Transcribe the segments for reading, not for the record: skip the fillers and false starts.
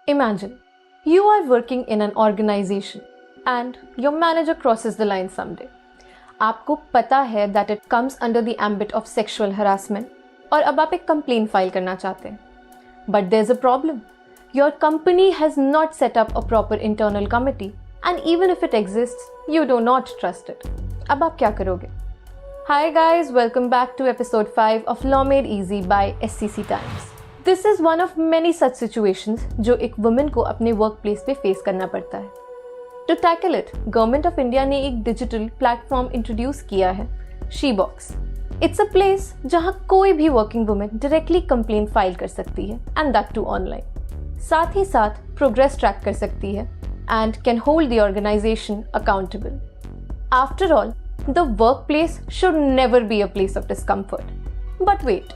Imagine you are working in an organization and your manager crosses the line someday. आपको पता है that it comes under the ambit of sexual harassment और अब आप एक complaint file करना चाहते हैं. But there's a problem. Your company has not set up a proper internal committee and even if it exists, you do not trust it. अब आप क्या करोगे? Hi guys, welcome back to episode 5 of Law Made Easy by SCC Times. This is one of many such situations जो एक women को अपने work place पे face करना पड़ता है. To tackle it, government of India ने एक डिजिटल प्लेटफॉर्म इंट्रोड्यूस किया है, शीबॉक्स. इट्स अ प्लेस जहां कोई भी working women directly complaint file कर सकती है एंड दैट टू ऑनलाइन. साथ ही साथ प्रोग्रेस ट्रैक कर सकती है and can hold the organisation accountable. After all, the work place should never be a place of discomfort. But wait,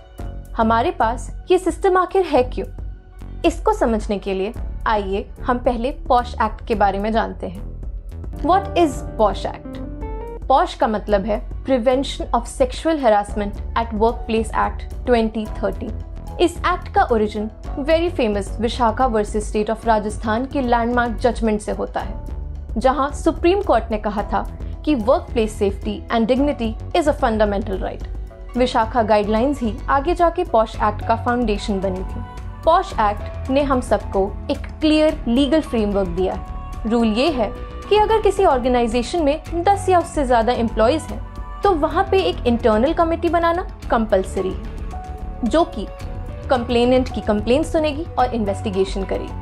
हमारे पास ये सिस्टम आखिर है क्यों? इसको समझने के लिए आइए हम पहले पॉश एक्ट के बारे में जानते हैं. What is posh act? Posh का मतलब है prevention of sexual harassment at work place act 2013. इस एक्ट का origin very famous Vishakha versus state of Rajasthan की लैंडमार्क जजमेंट से होता है, जहां सुप्रीम कोर्ट ने कहा था कि workplace safety and dignity is a fundamental right. Vishakha guidelines ही आगे जाके पॉश एक्ट का फाउंडेशन बनी थी. पॉश एक्ट ने हम सबको एक क्लियर लीगल फ्रेमवर्क दिया है. रूल ये है कि अगर किसी ऑर्गेनाइजेशन में 10 या उससे ज्यादा एम्प्लॉयज हैं, तो वहां पे एक इंटरनल कमेटी बनाना कंपलसरी है, जो कि कंप्लेनेंट की कंप्लेंट सुनेगी और इन्वेस्टिगेशन करेगी.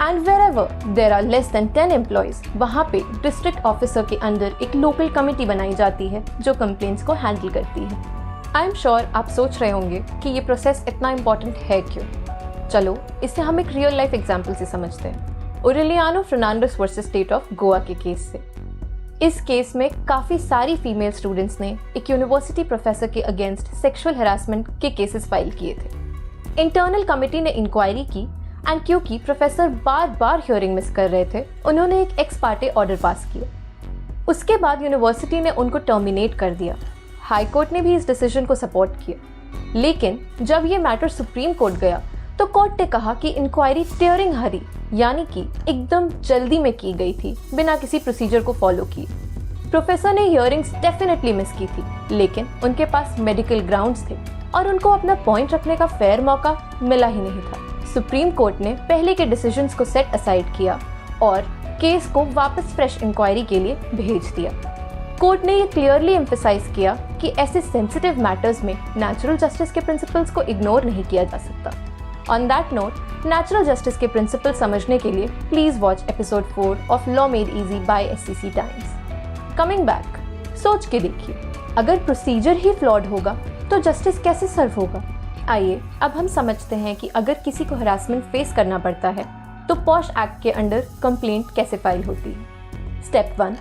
And wherever there are less than 10 employees, वहां पे डिस्ट्रिक्ट ऑफिसर के अंदर एक लोकल कमेटी बनाई जाती है जो कंप्लेंट्स को हैंडल करती है. आई एम श्योर आप सोच रहे होंगे कि ये प्रोसेस इतना इम्पोर्टेंट है क्यों. चलो इसे हम एक रियल लाइफ एग्जाम्पल से समझते हैं. Aureliano Fernandes versus state of Goa के केस से. इस केस में काफ़ी सारी फीमेल स्टूडेंट्स ने एक यूनिवर्सिटी प्रोफेसर के अगेंस्ट सेक्सुअल हैरासमेंट के केसेस फाइल किए थे. इंटरनल कमेटी ने इंक्वायरी की एंड क्योंकि प्रोफेसर बार बार हियरिंग मिस कर रहे थे, उन्होंने एक एक्स पार्टे ऑर्डर पास किया. उसके बाद यूनिवर्सिटी ने उनको टर्मिनेट कर दिया. हाई कोर्ट ने भी इस डिसीजन को सपोर्ट किया. लेकिन जब ये मैटर सुप्रीम कोर्ट गया तो कोर्ट ने कहा कि इंक्वायरी टेयरिंग हरी, यानी कि एकदम जल्दी में की गई थी, बिना किसी प्रोसीजर को फॉलो किए. प्रोफेसर ने हियरिंग्स डेफिनेटली मिस की थी, लेकिन उनके पास मेडिकल ग्राउंड्स थे और उनको अपना पॉइंट रखने का फेयर मौका मिला ही नहीं था. सुप्रीम कोर्ट ने पहले के डिसीजंस को सेट असाइड किया और केस को वापस फ्रेश इंक्वायरी के लिए भेज दिया. कोर्ट ने ये क्लियरली एम्फसाइज किया कि ऐसे सेंसिटिव मैटर्स में नेचुरल जस्टिस के प्रिंसिपल्स को इग्नोर नहीं किया जा सकता. On that note, natural justice के प्रिंसिपल समझने के लिए please watch episode 4 of law made easy by SCC Times. Coming back, सोच के देखिए, अगर प्रोसीजर ही फ्लॉड होगा तो जस्टिस कैसे सर्व होगा? आइए अब हम समझते हैं कि अगर किसी को हरासमेंट फेस करना पड़ता है तो पॉश एक्ट के अंडर कंप्लेंट कैसे फाइल होती है. स्टेप 1,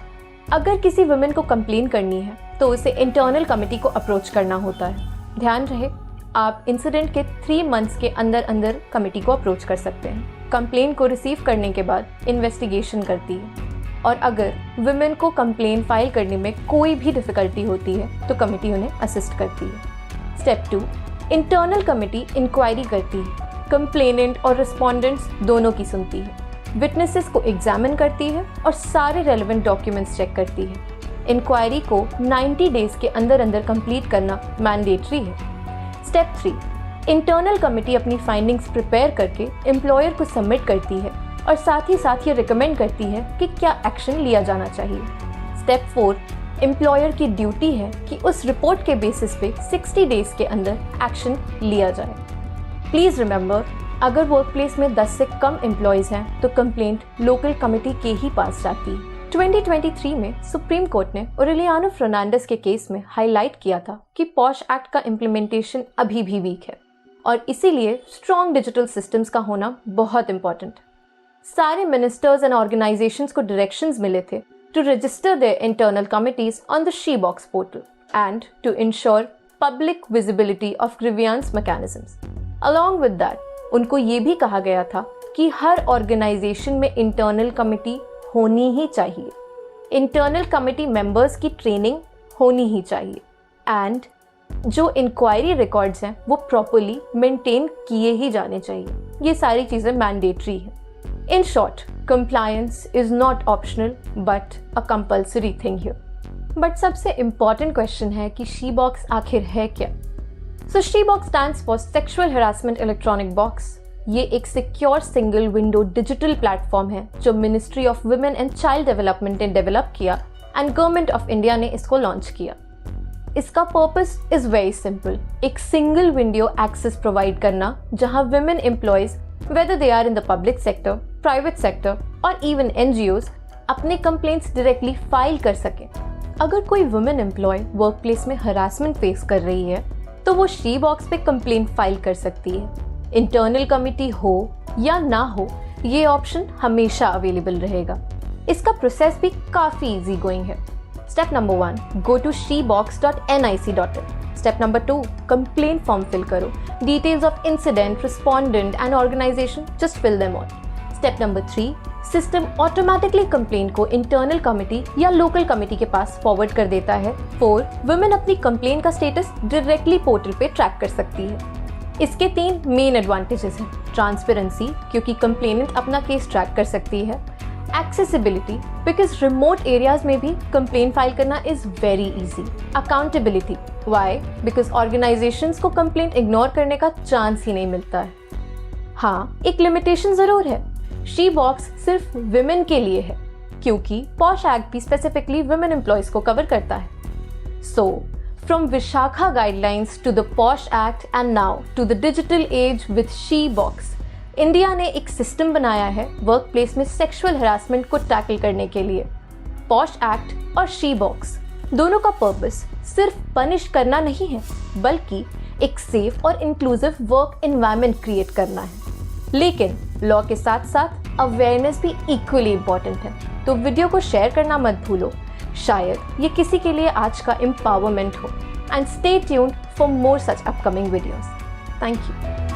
अगर किसी वुमेन को कंप्लेन करनी है तो उसे इंटरनल कमेटी को अप्रोच करना होता है. ध्यान रहे, आप इंसिडेंट के 3 मंथ्स के अंदर अंदर कमेटी को अप्रोच कर सकते हैं. कंप्लेन को रिसीव करने के बाद इन्वेस्टिगेशन करती है और अगर वुमेन को कंप्लेन फाइल करने में कोई भी डिफिकल्टी होती है तो कमेटी उन्हें असिस्ट करती है. स्टेप 2, इंटरनल कमेटी इंक्वायरी करती है. कंप्लेनेंट और रिस्पोंडेंट्स दोनों की सुनती है, विटनेसेस को एग्जामिन करती है और सारे रेलेवेंट डॉक्यूमेंट्स चेक करती है. इंक्वायरी को 90 डेज के अंदर अंदर कंप्लीट करना मैंडेटरी है. स्टेप 3, इंटरनल कमेटी अपनी फाइंडिंग्स प्रिपेयर करके एम्प्लॉयर को सबमिट करती है और साथ ही साथ ये रिकमेंड करती है कि क्या एक्शन लिया जाना चाहिए. स्टेप 4, एम्प्लॉयर की ड्यूटी है कि उस रिपोर्ट के बेसिस पे 60 डेज के अंदर एक्शन लिया जाए. प्लीज़ रिमेंबर, अगर वर्क प्लेस में 10 से कम एम्प्लॉयज़ हैं तो कंप्लेंट लोकल कमेटी के ही पास जाती है. 2023 में सुप्रीम कोर्ट ने ओरेलियानो फर्नांडिस के केस में हाईलाइट किया था कि पॉश एक्ट का इम्प्लीमेंटेशन अभी भी वीक है और इसीलिए स्ट्रॉन्ग डिजिटल सिस्टम्स का होना बहुत इंपॉर्टेंट. सारे मिनिस्टर्स एंड ऑर्गेनाइजेशंस को डायरेक्शंस मिले थे to register their internal committees on the SheBox portal and to ensure public visibility of grievance mechanisms. Along with that, उनको ये भी कहा गया था कि हर ऑर्गेनाइजेशन में इंटरनल कमेटी होनी ही चाहिए. इंटरनल कमेटी मेंबर्स की ट्रेनिंग होनी ही चाहिए एंड जो इंक्वायरी रिकॉर्ड्स हैं वो प्रॉपर्ली मेंटेन किए ही जाने चाहिए. ये सारी चीज़ें मैंडेटरी हैं. In short, compliance is not optional but a compulsory thing here. But सबसे important question है कि she-box आखिर है क्या? So she-box stands for Sexual Harassment Electronic Box. ये एक secure single window digital platform है जो ministry of women and child development ने डेवलप किया एंड गवर्नमेंट ऑफ इंडिया ने इसको लॉन्च किया। इसका पर्पस इज वेरी सिंपल, एक सिंगल विंडो एक्सेस प्रोवाइड करना जहां women employees whether they are in the public sector, private sector or even NGOs अपने कंप्लेंट्स डायरेक्टली फाइल कर सकें। अगर कोई वुमेन एम्प्लॉय वर्कप्लेस में हरासमेंट फेस कर रही है तो वो शी बॉक्स पे कंप्लेंट फाइल कर सकती है। इंटरनल कमिटी हो या ना हो, ये ऑप्शन हमेशा अवेलेबल रहेगा। इसका प्रोसेस भी काफी इजी गोइंग है। Step number 1, go to shebox.nic.in। Step number 2, complaint form fill करो। Details of incident, respondent and organisation, just fill them all. Step number 3, system automatically complaint को इंटरनल कमिटी या local committee के पास forward कर देता है। 4, women अपनी complaint का स्टेटस डायरेक्टली पोर्टल पे ट्रैक कर सकती है। इसके 3 मेन एडवांटेजेस हैं। ट्रांसपेरेंसी, क्योंकि कंप्लेनेंट अपना केस ट्रैक कर सकती है। एक्सेसिबिलिटी, बिकॉज रिमोट एरियाज में भी कंप्लेंट फाइल करना is very easy. Accountability, why, because organisations को कंप्लेंट इग्नोर करने का चांस ही नहीं मिलता है। हाँ, एक लिमिटेशन जरूर है, शी बॉक्स सिर्फ विमेन के लिए है क्योंकि पॉश एक्ट भी स्पेसिफिकली विमेन एम्प्लॉयज को कवर करता है। So from Vishakha guidelines to the POSH act and now to the digital age with She Box, India ने एक सिस्टम बनाया है वर्क प्लेस में सेक्सुअल हरासमेंट को टैकल करने के लिए। पॉश एक्ट और शी बॉक्स दोनों का पर्पस सिर्फ पनिश करना नहीं है, बल्कि एक सेफ और इंक्लूसिव वर्क एनवायरनमेंट क्रिएट करना है। लेकिन लॉ के साथ साथ अवेयरनेस भी इक्वली इम्पॉर्टेंट है, तो वीडियो को शेयर करना मत भूलो। शायद ये किसी के लिए आज का एम्पावरमेंट हो। And stay tuned for more such upcoming videos. Thank you.